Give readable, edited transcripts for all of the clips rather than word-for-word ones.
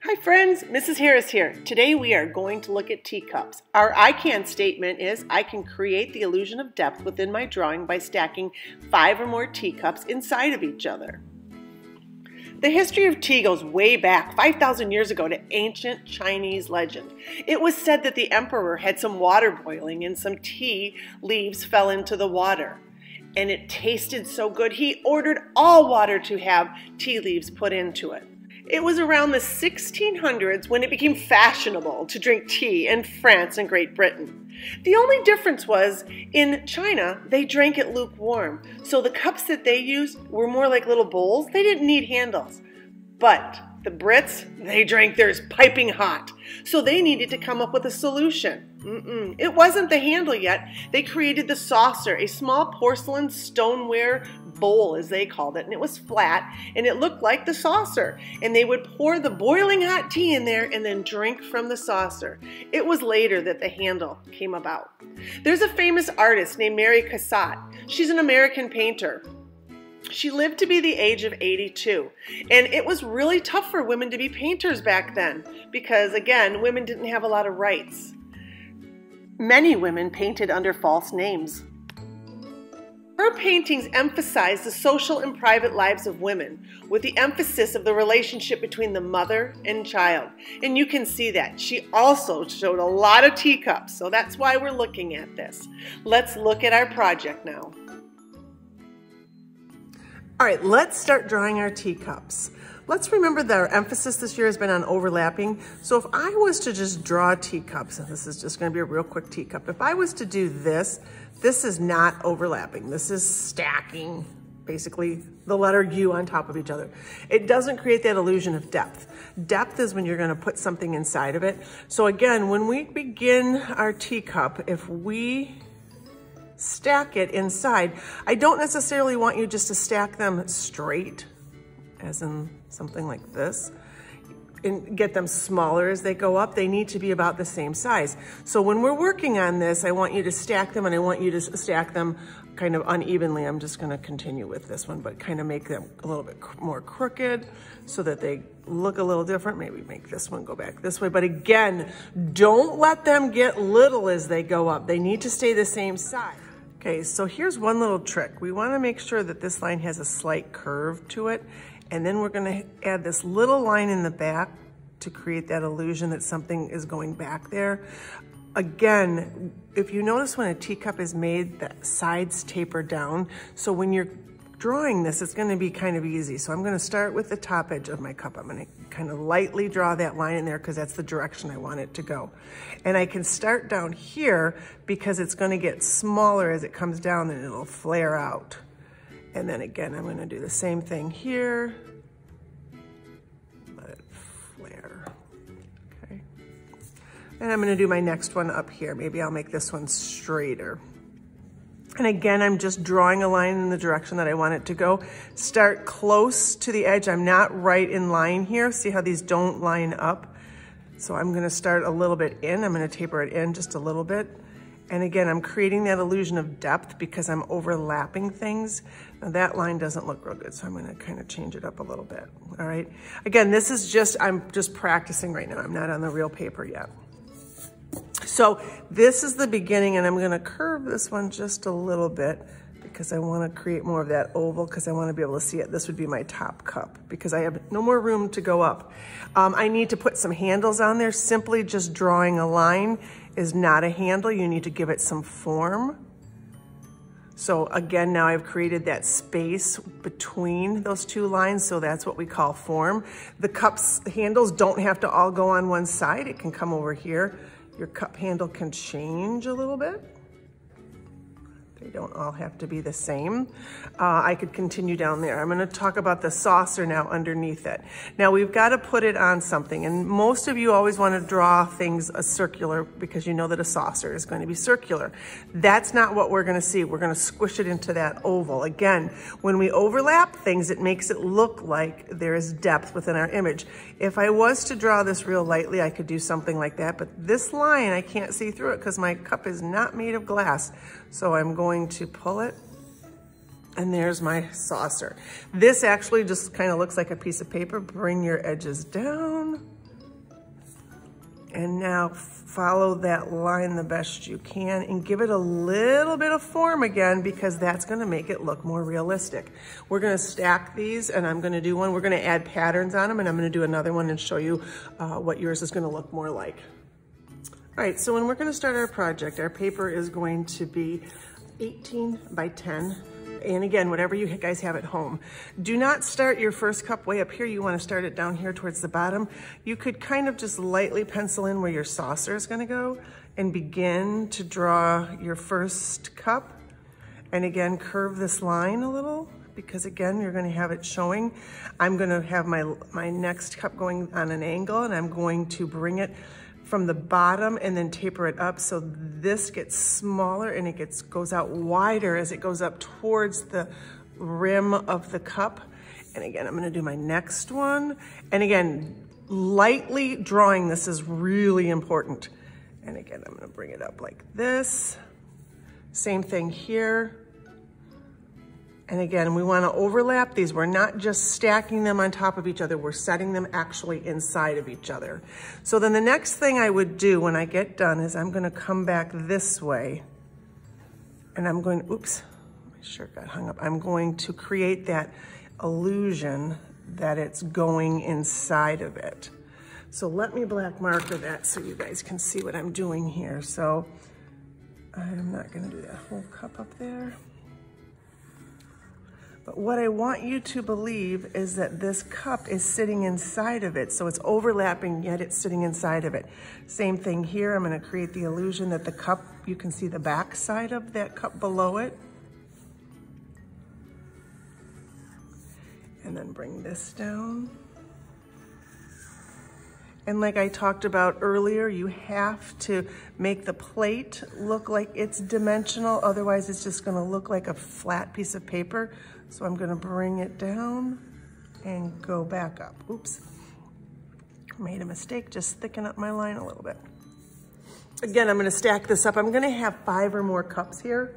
Hi friends, Mrs. Harris here. Today we are going to look at teacups. Our I can statement is I can create the illusion of depth within my drawing by stacking 5 or more teacups inside of each other. The history of tea goes way back 5,000 years ago to ancient Chinese legend. It was said that the emperor had some water boiling and some tea leaves fell into the water. And it tasted so good he ordered all water to have tea leaves put into it. It was around the 1600s when it became fashionable to drink tea in France and Great Britain. The only difference was in China, they drank it lukewarm. So the cups that they used were more like little bowls. They didn't need handles. But the Brits, they drank theirs piping hot. So they needed to come up with a solution. It wasn't the handle yet. They created the saucer, a small porcelain stoneware bowl, as they called it, and it was flat, and it looked like the saucer. And they would pour the boiling hot tea in there and then drink from the saucer. It was later that the handle came about. There's a famous artist named Mary Cassatt. She's an American painter. She lived to be the age of 82, and it was really tough for women to be painters back then because, again, women didn't have a lot of rights. Many women painted under false names. Her paintings emphasize the social and private lives of women, with the emphasis of the relationship between the mother and child. And you can see that. She also showed a lot of teacups, so that's why we're looking at this. Let's look at our project now. All right, let's start drawing our teacups. Let's remember that our emphasis this year has been on overlapping. So if I was to just draw teacups, and this is just gonna be a real quick teacup. If I was to do this, this is not overlapping. This is stacking, basically the letter U on top of each other. It doesn't create that illusion of depth. Depth is when you're gonna put something inside of it. So again, when we begin our teacup, if we stack it inside, I don't necessarily want you just to stack them straight, as in something like this, and get them smaller as they go up. They need to be about the same size. So when we're working on this, I want you to stack them, and I want you to stack them kind of unevenly. I'm just gonna continue with this one, but kind of make them a little bit more crooked so that they look a little different. Maybe make this one go back this way. But again, don't let them get little as they go up. They need to stay the same size. Okay, so here's one little trick. We wanna make sure that this line has a slight curve to it. And then we're gonna add this little line in the back to create that illusion that something is going back there. Again, if you notice when a teacup is made, the sides taper down. So when you're drawing this, it's gonna be kind of easy. So I'm gonna start with the top edge of my cup. I'm gonna kind of lightly draw that line in there because that's the direction I want it to go. And I can start down here because it's gonna get smaller as it comes down and it'll flare out. And then again, I'm gonna do the same thing here. Let it flare, okay. And I'm gonna do my next one up here. Maybe I'll make this one straighter. And again, I'm just drawing a line in the direction that I want it to go. Start close to the edge. I'm not right in line here. See how these don't line up? So I'm gonna start a little bit in. I'm gonna taper it in just a little bit. And again, I'm creating that illusion of depth because I'm overlapping things. Now that line doesn't look real good, so I'm gonna kind of change it up a little bit, all right? Again, this is I'm just practicing right now. I'm not on the real paper yet. So this is the beginning, and I'm gonna curve this one just a little bit because I wanna create more of that oval because I wanna be able to see it. This would be my top cup because I have no more room to go up. I need to put some handles on there. Simply just drawing a line is not a handle. You need to give it some form. So again, now I've created that space between those two lines, so that's what we call form. The cup's handles don't have to all go on one side. It can come over here. Your cup handle can change a little bit. They don't all have to be the same. I could continue down there. I'm gonna talk about the saucer now underneath it. Now we've gotta put it on something, and most of you always wanna draw things circular because you know that a saucer is going to be circular. That's not what we're gonna see. We're gonna squish it into that oval. Again, when we overlap things, it makes it look like there is depth within our image. If I was to draw this real lightly, I could do something like that, but this line, I can't see through it because my cup is not made of glass. So I'm going to pull it, and there's my saucer. This actually just kind of looks like a piece of paper. Bring your edges down, And now follow that line the best you can and give it a little bit of form again, because that's gonna make it look more realistic. We're gonna stack these, and I'm gonna do one. We're gonna add patterns on them, and I'm gonna do another one and show you what yours is gonna look more like. All right, so when we're gonna start our project, our paper is going to be 18 by 10. And again, whatever you guys have at home. Do not start your first cup way up here. You want to start it down here towards the bottom. You could kind of just lightly pencil in where your saucer is going to go and begin to draw your first cup. And again, curve this line a little, because again, you're going to have it showing. I'm going to have my next cup going on an angle, and I'm going to bring it from the bottom and then taper it up, so this gets smaller and it goes out wider as it goes up towards the rim of the cup. And again, I'm gonna do my next one. And again, lightly drawing this is really important. And again, I'm gonna bring it up like this. Same thing here. And again, we want to overlap these. We're not just stacking them on top of each other. We're setting them actually inside of each other. So then the next thing I would do when I get done is I'm going to come back this way. And I'm going, oops, my shirt got hung up. I'm going to create that illusion that it's going inside of it. So let me black marker that so you guys can see what I'm doing here. So I'm not going to do that whole cup up there. But what I want you to believe is that this cup is sitting inside of it. So it's overlapping, yet it's sitting inside of it. Same thing here. I'm going to create the illusion that the cup, you can see the back side of that cup below it. And then bring this down. And like I talked about earlier, you have to make the plate look like it's dimensional. Otherwise, it's just going to look like a flat piece of paper. So I'm going to bring it down and go back up. Oops. Made a mistake, just thicken up my line a little bit. Again, I'm going to stack this up. I'm going to have 5 or more cups here.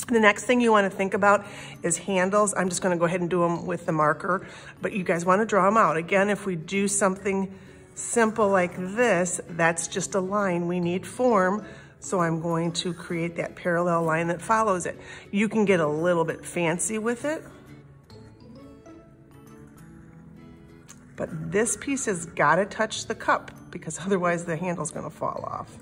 The next thing you want to think about is handles. I'm just going to go ahead and do them with the marker, but you guys want to draw them out. Again, if we do something simple like this, that's just a line. We need form, so I'm going to create that parallel line that follows it. You can get a little bit fancy with it, but this piece has got to touch the cup, because otherwise the handle's going to fall off.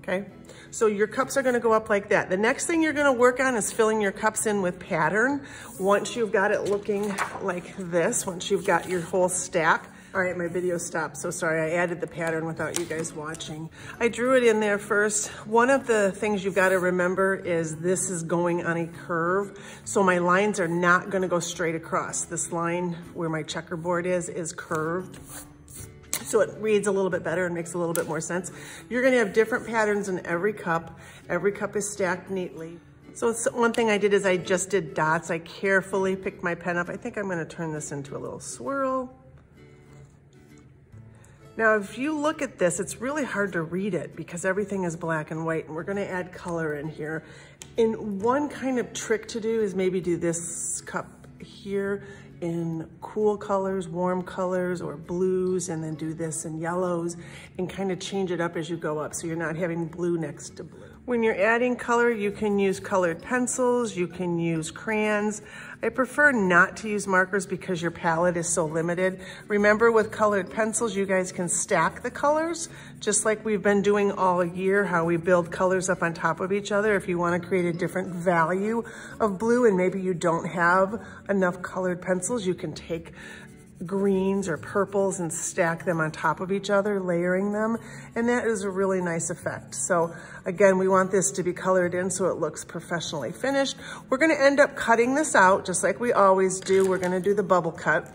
Okay, so your cups are gonna go up like that. The next thing you're gonna work on is filling your cups in with pattern. Once you've got it looking like this, once you've got your whole stack. All right, my video stopped, so sorry, I added the pattern without you guys watching. I drew it in there first. One of the things you've gotta remember is this is going on a curve, so my lines are not gonna go straight across. This line where my checkerboard is curved. So it reads a little bit better and makes a little bit more sense. You're gonna have different patterns in every cup. Every cup is stacked neatly. So one thing I did is I just did dots. I carefully picked my pen up. I think I'm gonna turn this into a little swirl. Now, if you look at this, it's really hard to read it because everything is black and white, and we're gonna add color in here. And one kind of trick to do is maybe do this cup here in cool colors, warm colors, or blues, and then do this in yellows and kind of change it up as you go up so you're not having blue next to blue. When you're adding color, you can use colored pencils, you can use crayons. I prefer not to use markers because your palette is so limited. Remember, with colored pencils, you guys can stack the colors, just like we've been doing all year, how we build colors up on top of each other. If you want to create a different value of blue and maybe you don't have enough colored pencils, you can take greens or purples and stack them on top of each other, layering them, and that is a really nice effect. So again, we want this to be colored in so it looks professionally finished. We're gonna end up cutting this out just like we always do. We're gonna do the bubble cut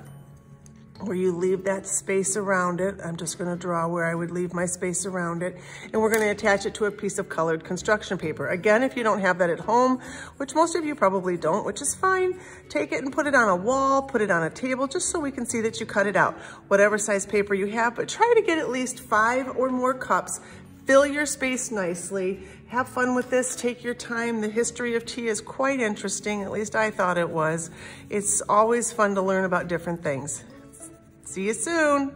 where you leave that space around it. I'm just gonna draw where I would leave my space around it, and we're gonna attach it to a piece of colored construction paper. Again, if you don't have that at home, which most of you probably don't, which is fine, take it and put it on a wall, put it on a table, just so we can see that you cut it out. Whatever size paper you have, but try to get at least 5 or more cups. Fill your space nicely. Have fun with this, take your time. The history of tea is quite interesting, at least I thought it was. It's always fun to learn about different things. See you soon.